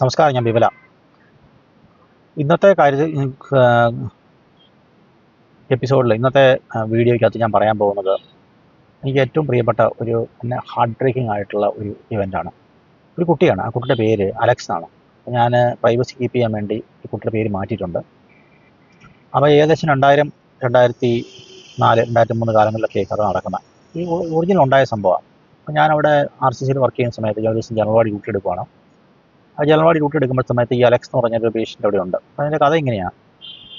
നമസ്കാരം, ഞാൻ വിമല. ഇന്നത്തെ കാര്യത്തിൽ എപ്പിസോഡിൽ ഇന്നത്തെ വീഡിയോയ്ക്കകത്ത് ഞാൻ പറയാൻ പോകുന്നത് എനിക്ക് ഏറ്റവും പ്രിയപ്പെട്ട ഒരു ഹാർട്ട് ബ്രേക്കിംഗ് ആയിട്ടുള്ള ഒരു ഇവൻ്റാണ്. ഒരു കുട്ടിയാണ്. ആ കുട്ടിയുടെ പേര് അലക്സ് എന്നാണ്. ഞാൻ പ്രൈവസി കീപ്പ് ചെയ്യാൻ വേണ്ടി ഈ കുട്ടിയുടെ പേര് മാറ്റിയിട്ടുണ്ട്. അപ്പോൾ ഏകദേശം 2000, 2004, 2003 കാലങ്ങളിലൊക്കെ കഥ നടക്കുന്നത്. ഈ ഒറിജിനൽ ഉണ്ടായ സംഭവമാണ്. അപ്പോൾ ഞാനവിടെ RCCയിൽ വർക്ക് ചെയ്യുന്ന സമയത്ത് ഞാൻ ഒരു ദിവസം ജനറൽവാർഡ് ഡ്യൂട്ടി എടുക്കുകയാണ്. ആ ജനറൽവാർഡ് ഡ്യൂട്ടി എടുക്കുമ്പോൾ സമയത്ത് ഈ അലക്സ് എന്ന് പറഞ്ഞൊരു പേഷ്യൻ്റ് അവിടെ ഉണ്ട്. അതിൻ്റെ കഥ ഇങ്ങനെയാണ്.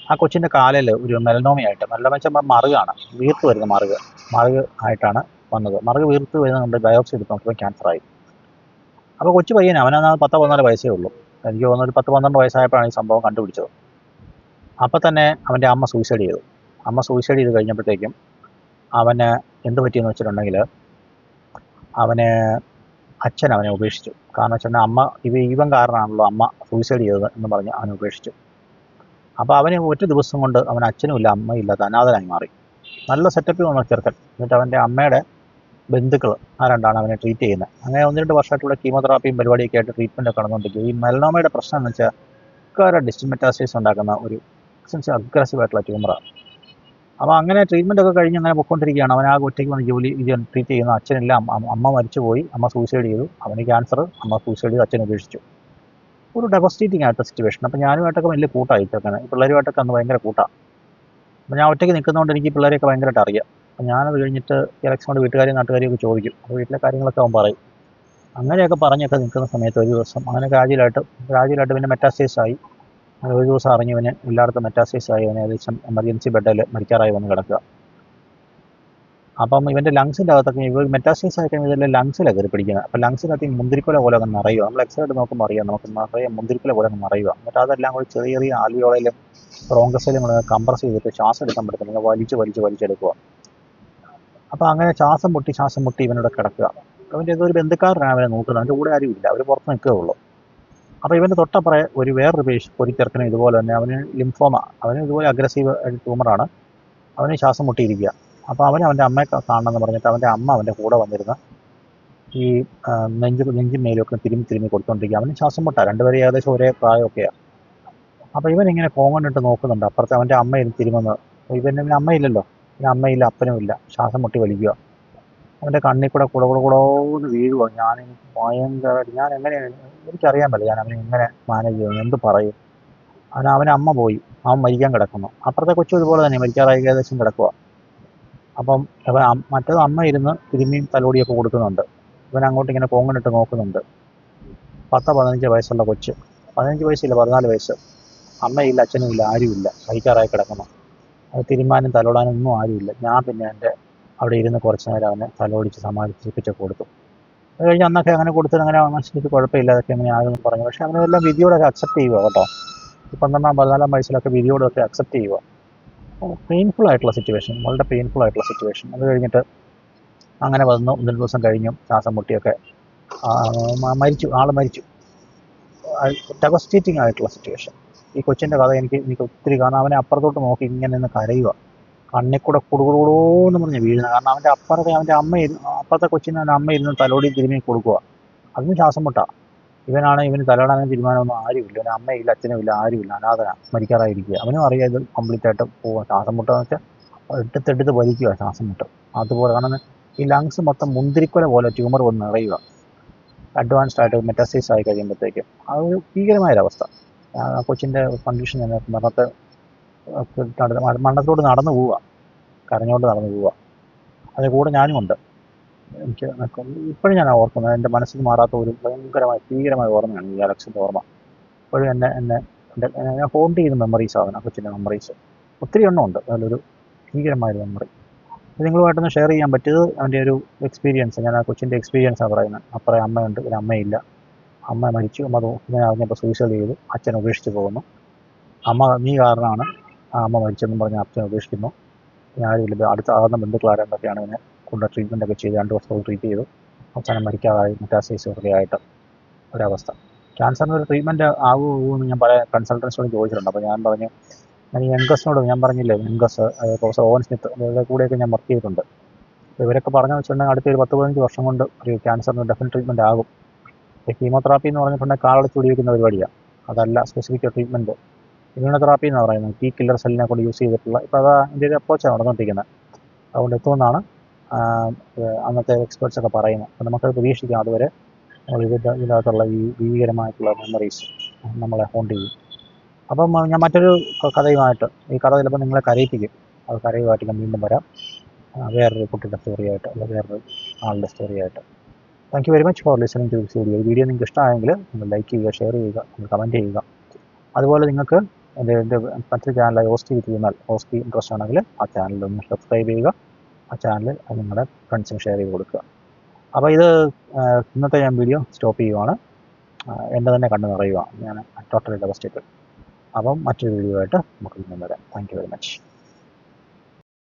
ആ കൊച്ചിൻ്റെ കാലിൽ ഒരു മെലനോമയായിട്ട്, മെലനോമ വെച്ചാൽ മറുകാണ്, വീർത്ത് വരുന്ന മറുക് ആയിട്ടാണ് വന്നത്. മറുക് വീർത്ത് വരുന്നുണ്ട്. ബയോപ്സി എടുത്ത് നോക്കിയപ്പോൾ ക്യാൻസറായി. അപ്പോൾ കൊച്ചു പയ്യനാണ്. അവനന്ന് 10-14 വയസ്സേ ഉള്ളൂ. എനിക്ക് തോന്നുന്നു ഒരു 10-12 വയസ്സായപ്പോഴാണ് ഈ സംഭവം കണ്ടുപിടിച്ചത്. അപ്പോൾ തന്നെ അവൻ്റെ അമ്മ സൂയിസൈഡ് ചെയ്തു. അമ്മ സൂയിസൈഡ് ചെയ്ത് കഴിഞ്ഞപ്പോഴത്തേക്കും അവന് എന്ത് പറ്റിയെന്ന് വെച്ചിട്ടുണ്ടെങ്കിൽ അച്ഛൻ അവനെ ഉപേക്ഷിച്ചു. കാരണം വെച്ചിട്ടുണ്ടെങ്കിൽ ഇവൻ കാരണമാണല്ലോ അമ്മ സൂയിസൈഡ് ചെയ്തത് എന്ന് പറഞ്ഞ് അവനെ ഉപേക്ഷിച്ചു. അപ്പോൾ അവന് ഒറ്റ ദിവസം കൊണ്ട് അവൻ അച്ഛനുമില്ല അമ്മയില്ലാത്ത അനാഥനായി മാറി. നല്ല സെറ്റപ്പിൽ വന്ന ചെറുക്കൻ. എന്നിട്ട് അവൻ്റെ അമ്മയുടെ ബന്ധുക്കൾ ആരണ്ടാണ് അവനെ ട്രീറ്റ് ചെയ്യുന്നത്. അങ്ങനെ 1-2 വർഷമായിട്ടുള്ള കീമോതെറാപ്പിയും പരിപാടിയൊക്കെ ആയിട്ട് ട്രീറ്റ്മെൻറ്റ് ഒക്കെ നടന്നുകൊണ്ടിരിക്കും. ഈ മെലനോമയുടെ പ്രശ്നം എന്ന് വെച്ചാൽ ഡിസ്റ്റിക് മെറ്റാസ്റ്റേസ് ഉണ്ടാക്കുന്ന ഒരു അഗ്രസീവായിട്ടുള്ള ട്യൂമറാണ്. അപ്പോൾ അങ്ങനെ ട്രീറ്റ്മെൻ്റ് ഒക്കെ കഴിഞ്ഞ് അങ്ങനെ പൊയ്ക്കൊണ്ടിരിക്കുകയാണ്. അവൻ ആ ഒറ്റയ്ക്ക് വന്ന് ട്രീറ്റ് ചെയ്യുന്ന അച്ഛനില്ല, അമ്മ മരിച്ചുപോയി, അമ്മ സൂയിസൈഡ് ചെയ്തു, അവന് ക്യാൻസർ, അമ്മ സൂയിസൈഡ് ചെയ്തു, അച്ഛൻ ഉപേക്ഷിച്ചു. ഒരു ഡെവസ്റ്റേറ്റിംഗ് ആയിട്ട് സിറ്റുവേഷൻ. അപ്പോൾ ഞാനുമായിട്ടൊക്കെ വലിയ കൂട്ടായി. ഈ പിള്ളേരുമായിട്ടൊക്കെ അന്ന് ഭയങ്കര കൂട്ടാണ്. അപ്പോൾ ഞാൻ ഒറ്റയ്ക്ക് നിൽക്കുന്നതുകൊണ്ട് എനിക്ക് പിള്ളേരെയൊക്കെ ഭയങ്കരമായിട്ട് അറിയാം. അപ്പോൾ ഞാനത് കഴിഞ്ഞിട്ട് ഇലക്ഷനോട് വീട്ടുകാരെയും നാട്ടുകാരെയും ഒക്കെ ചോദിക്കും. അപ്പോൾ വീട്ടിലെ കാര്യങ്ങളൊക്കെ അവൻ പറയും. അങ്ങനെയൊക്കെ പറഞ്ഞൊക്കെ നിൽക്കുന്ന സമയത്ത് ഒരു ദിവസം അങ്ങനെ ഗ്രാജുവലായിട്ട് പിന്നെ മെറ്റാസ്റ്റേസ് ആയി. ഒരു ദിവസം അറിഞ്ഞവന് എല്ലായിടത്തും മെറ്റാസ്റ്റേസ് ആയി. അവന് ഏകദേശം എമർജൻസി ബെഡിൽ മരിക്കാറായി വന്ന് കിടക്കുക. അപ്പം ഇവൻ്റെ ലങ്സിൻ്റെ അകത്തൊക്കെ മെറ്റാസ്റ്റേസ് ആയി കഴിഞ്ഞാൽ ഇതെല്ലാം ലങ്സിലാണ് കയറി പിടിക്കുന്നത്. അപ്പോൾ ലങ്സിനകത്ത് ഈ മുന്തിരിക്കുല പോലെ അങ്ങ് നിറയുക. നമ്മൾ എക്സ്റേ ആയിട്ട് നോക്കുമ്പോൾ അറിയാം, നമുക്ക് നിറയെ മുന്തിരിക്കുല പോലെ അങ്ങ് നിറയുക. എന്നിട്ട് അതെല്ലാം കൂടി ചെറിയ ചെറിയ ആൽവിയോളയിലും ബ്രോങ്കസിലും കൂടെ കംപ്രസ് ചെയ്തിട്ട് ശ്വാസം എടുക്കാൻ പറ്റത്തില്ല, വലിച്ചെടുക്കുക. അപ്പോൾ അങ്ങനെ ശ്വാസം മുട്ടി ഇവനോട് കിടക്കുക. അവൻ്റെ ഏതൊരു ബന്ധുക്കാരനാണ് അവനെ നോക്കുന്നത്. അവൻ്റെ കൂടെ ആരും ഇല്ല, അവർ പുറത്ത് നിൽക്കുകയുള്ളൂ. അപ്പോൾ ഇവൻ്റെ തൊട്ടപ്പുറേ ഒരു ചെറുക്കനും ഇതുപോലെ തന്നെ, അവന് ലിംഫോമ, അവന് ഇതുപോലെ അഗ്രസീവ് ട്യൂമറാണ്. അവന് ശ്വാസം മുട്ടിയിരിക്കുക. അപ്പോൾ അവൻ്റെ അമ്മയെ കാണണമെന്ന് പറഞ്ഞിട്ട് അവൻ്റെ അമ്മ അവൻ്റെ കൂടെ വന്നിരുന്ന ഈ നെഞ്ചും മേലുമൊക്കെ തിരുമ്മി കൊടുത്തുകൊണ്ടിരിക്കുക. അവന് ശ്വാസം മുട്ട. രണ്ടുപേരും ഏകദേശം ഒരേ പ്രായമൊക്കെയാണ്. അപ്പോൾ ഇവനിങ്ങനെ കോങ്ങണ്ടിട്ട് നോക്കുന്നുണ്ട്. അപ്പുറത്ത് അവൻ്റെ അമ്മ തിരുമുന്നത്. ഇവന് അമ്മയില്ലല്ലോ, പിന്നെ അമ്മയില്ല, അപ്പനുമില്ല. ശ്വാസം മുട്ടി വലിക്കുക. അവൻ്റെ കണ്ണിൽ കൂടെ കുടകുടകുടോന്ന് വീഴുക. ഞാൻ എങ്ങനെയാണ്, എനിക്കറിയാൻ പറ്റില്ല ഞാൻ അവനെ എങ്ങനെ മാനേജ് ചെയ്യുന്നു, എന്ത് പറയും. അവൻ്റെ അമ്മ പോയി, അവൻ മരിക്കാൻ കിടക്കുന്നു. അപ്പുറത്തെ കൊച്ചു ഇതുപോലെ തന്നെ മരിക്കാറായി ഏകദേശം കിടക്കുക. അപ്പം മറ്റേത് അമ്മ ഇരുന്ന് തിരുമ്മിയും തലോടിയൊക്കെ കൊടുക്കുന്നുണ്ട്. ഇവൻ അങ്ങോട്ട് ഇങ്ങനെ കോങ്ങണിട്ട് നോക്കുന്നുണ്ട്. 10-15 വയസ്സുള്ള കൊച്ച്, 15 വയസ്സില്ല, 14 വയസ്സ്. അമ്മയില്ല, അച്ഛനുമില്ല, ആരുമില്ല, മരിക്കാറായി കിടക്കുന്നു. അത് തിരുമ്മാനും തലോടാനും ഒന്നും ആരുമില്ല. ഞാൻ പിന്നെ അവിടെ ഇരുന്ന് കുറച്ച് നേരം അവനെ തലോടിച്ച് സമാധിപ്പിച്ചൊക്കെ കൊടുത്തു. അത് കഴിഞ്ഞ് അന്നൊക്കെ അങ്ങനെ കൊടുത്തിട്ട് അങ്ങനെ മനസ്സിലേക്ക് കുഴപ്പമില്ല, അതൊക്കെ എങ്ങനെ ആകുമെന്ന് പറഞ്ഞു. പക്ഷേ അവനെല്ലാം വിധിയോടൊക്കെ അക്സെപ്റ്റ് ചെയ്യുക കേട്ടോ. ഈ 12-14 വയസ്സിലൊക്കെ വിധിയോടൊക്കെ അക്സെപ്റ്റ് ചെയ്യുക. പെയിൻഫുൾ ആയിട്ടുള്ള സിറ്റുവേഷൻ, വളരെ പെയിൻഫുൾ ആയിട്ടുള്ള സിറ്റുവേഷൻ. അത് കഴിഞ്ഞിട്ട് അങ്ങനെ വന്നു. 1 ദിവസം കഴിഞ്ഞു ശ്വാസം മുട്ടിയൊക്കെ ആൾ മരിച്ചു. ഡെവസ്റ്റേറ്റിംഗ് ആയിട്ടുള്ള സിറ്റുവേഷൻ. ഈ കൊച്ചിൻ്റെ കഥ എനിക്ക് ഒത്തിരി, കാരണം അവനെ അപ്പുറത്തോട്ട് നോക്കി ഇങ്ങനെ നിന്ന് കരയുക. കണ്ണിൽ കൂടെ കുടുകുടോന്ന് പറഞ്ഞ് വീഴുന്നത്. കാരണം അവൻ്റെ അപ്പുറത്തെ കൊച്ചിന് അവൻ്റെ അമ്മ ഇരുന്ന് തലോടി തിരുമ്മി കൊടുക്കുക. അതിന് ശ്വാസം മുട്ട. ഇവന് തലോടാനും തീരുമാനമൊന്നും ആരുമില്ല. അവന് അമ്മയില്ല, അച്ഛനുമില്ല, ആരുമില്ല, അനാഥനാണ്, മരിക്കാറായിരിക്കുക. അവനും അറിയാം ഇത് കംപ്ലീറ്റ് ആയിട്ട് പോവുക. ശ്വാസം മുട്ടെന്ന് വെച്ചാൽ എടുത്ത് വലിക്കുക ശ്വാസം മുട്ട്. അതുപോലെ കാരണം ഈ ലങ്സ് മൊത്തം മുന്തിരിക്കുല പോലെ ട്യൂമർ വന്ന് നിറയുക. അഡ്വാൻസ്ഡ് ആയിട്ട് മെറ്റാസ്റ്റേസ് ആയി കഴിയുമ്പോഴത്തേക്കും അതൊരു ഭീകരമായൊരവസ്ഥ. കൊച്ചിൻ്റെ കണ്ടീഷൻ മരണത്തോട് നടന്നു പോവുക, കരഞ്ഞുകൊണ്ട് നടന്നു പോവുക. അതിന് കൂടെ ഞാനുമുണ്ട്. എനിക്ക് ഇപ്പോഴും ഞാൻ ഓർക്കുന്നത്, എൻ്റെ മനസ്സിൽ മാറാത്ത ഒരു ഭീകരമായ ഓർമ്മയാണ് ഈ അലക്സിൻ്റെ ഓർമ്മ. ഇപ്പോഴും എന്നെ ഹോണ്ട് ചെയ്യുന്ന മെമ്മറീസാണ് ആ കൊച്ചിൻ്റെ മെമ്മറീസ്. ഒത്തിരി എണ്ണമുണ്ട്. അതിലൊരു ഭീകരമായൊരു മെമ്മറി നിങ്ങളുമായിട്ടൊന്ന് ഷെയർ ചെയ്യാൻ പറ്റിയത്. അവൻ്റെ ഒരു എക്സ്പീരിയൻസ്, ഞാൻ ആ കൊച്ചിൻ്റെ എക്സ്പീരിയൻസാണ് പറയുന്നത്. അപ്പുറം അമ്മയുണ്ട്, പിന്നെ അമ്മയില്ല, അമ്മ മരിച്ചു, അമ്മ ഇങ്ങനെ അറിഞ്ഞപ്പോൾ സൂയിസൈഡ് ചെയ്തു, അച്ഛൻ ഉപേക്ഷിച്ച് പോകുന്നു. അമ്മ നീ കാരണമാണ് ആ അമ്മ മരിച്ചെന്നും പറഞ്ഞ് അച്ഛൻ ഉപേക്ഷിക്കുന്നു. ആരുമില്ല, ആകുന്ന ബന്ധുക്കളാരെന്നൊക്കെയാണ് ഇങ്ങനെ കൊണ്ട് ട്രീറ്റ്മെൻറ്റൊക്കെ ചെയ്ത് 2 വർഷത്തോളം ട്രീറ്റ് ചെയ്തു. അവസാനം മരിക്കാതായി, മെറ്റാസ്റ്റേസ് ഒക്കെ ആയിട്ട് ഒരവസ്ഥ. ക്യാൻസറിന് ഒരു ട്രീറ്റ്മെൻറ്റ് ആകുമെന്ന് ഞാൻ കൺസൾട്ടൻസിനോട് ചോദിച്ചിട്ടുണ്ട്. അപ്പോൾ ഞാൻ പറഞ്ഞു, ഞാൻ യംഗസിനോട് ഞാൻ പറഞ്ഞില്ലേ, പ്രൊഫസർ ഓവൻ സ്മിത്ത്, ഇവരുടെ കൂടെയൊക്കെ ഞാൻ വർക്ക് ചെയ്തിട്ടുണ്ട്. ഇവരൊക്കെ പറഞ്ഞു വെച്ചിട്ടുണ്ടെങ്കിൽ അടുത്ത ഒരു 10-15 വർഷം കൊണ്ട് ഒരു ക്യാൻസറിന് ഡെഫിനറ്റ് ട്രീറ്റ്മെൻറ്റ് ആകും. കീമോതെറാപ്പി എന്ന് പറഞ്ഞിട്ടുണ്ടെങ്കിൽ കാളടച്ച് വെടിവെക്കുന്ന പരിപാടിയാണ്. അതല്ല സ്പെസിഫിക് ട്രീറ്റ്മെൻറ്റ്. ഇമ്മ്യൂണോതെറാപ്പി എന്ന് പറയുന്നത് T കില്ലർ സെല്ലിനെ കൊണ്ട് യൂസ് ചെയ്തിട്ടുള്ള, ഇപ്പോൾ അത് അതിൻ്റെ ഒരു അപ്രോച്ചാണ് നടന്നുകൊണ്ടിരിക്കുന്നത്. അതുകൊണ്ട് എത്തുമെന്നാണ് അന്നത്തെ എക്സ്പേർട്സൊക്കെ പറയുന്നത്. അപ്പോൾ നമുക്കത് പ്രതീക്ഷിക്കാം. അതുവരെ നമ്മൾ ഇതിനകത്തുള്ള ഈ ഭീകരമായിട്ടുള്ള മെമ്മറീസ് നമ്മളെ ഹോണ്ട് ചെയ്യും. അപ്പം ഞാൻ മറ്റൊരു കഥയുമായിട്ട്, ഈ കഥ ചിലപ്പോൾ നിങ്ങളെ കരയിപ്പിക്കും. അത് കരയുമായിട്ട് ഞാൻ വീണ്ടും വരാം, വേറൊരു കുട്ടിയുടെ സ്റ്റോറിയായിട്ട്, അല്ലെങ്കിൽ വേറൊരു ആളുടെ സ്റ്റോറിയായിട്ട്. Thank you very much for listening to this video. ഈ വീഡിയോ നിങ്ങൾക്ക് ഇഷ്ടമായെങ്കിൽ നിങ്ങൾ ലൈക്ക് ചെയ്യുക, ഷെയർ ചെയ്യുക, നിങ്ങൾ കമൻറ്റ് ചെയ്യുക. അതുപോലെ നിങ്ങൾക്ക് എൻ്റെ മറ്റൊരു ചാനലായി ഓസ്റ്റി വിത്ത് വിമൽ, ഓസ്റ്റി ഇൻട്രസ്റ്റ് ആണെങ്കിൽ ആ ചാനലൊന്ന് സബ്സ്ക്രൈബ് ചെയ്യുക. ആ ചാനൽ നിങ്ങളുടെ ഫ്രണ്ട്സിന് ഷെയർ ചെയ്ത് കൊടുക്കുക. അപ്പോൾ ഇത് ഇന്നത്തെ ഞാൻ വീഡിയോ സ്റ്റോപ്പ് ചെയ്യുവാണ്. എൻ്റെ തന്നെ കണ്ടു നിറയുകയാണ്. ഞാൻ ടോട്ടലി ഡെവസ്റ്റേറ്റഡ്. അപ്പം മറ്റൊരു വീഡിയോ ആയിട്ട് നമുക്ക് ഇന്നും വരാം. Thank you very much.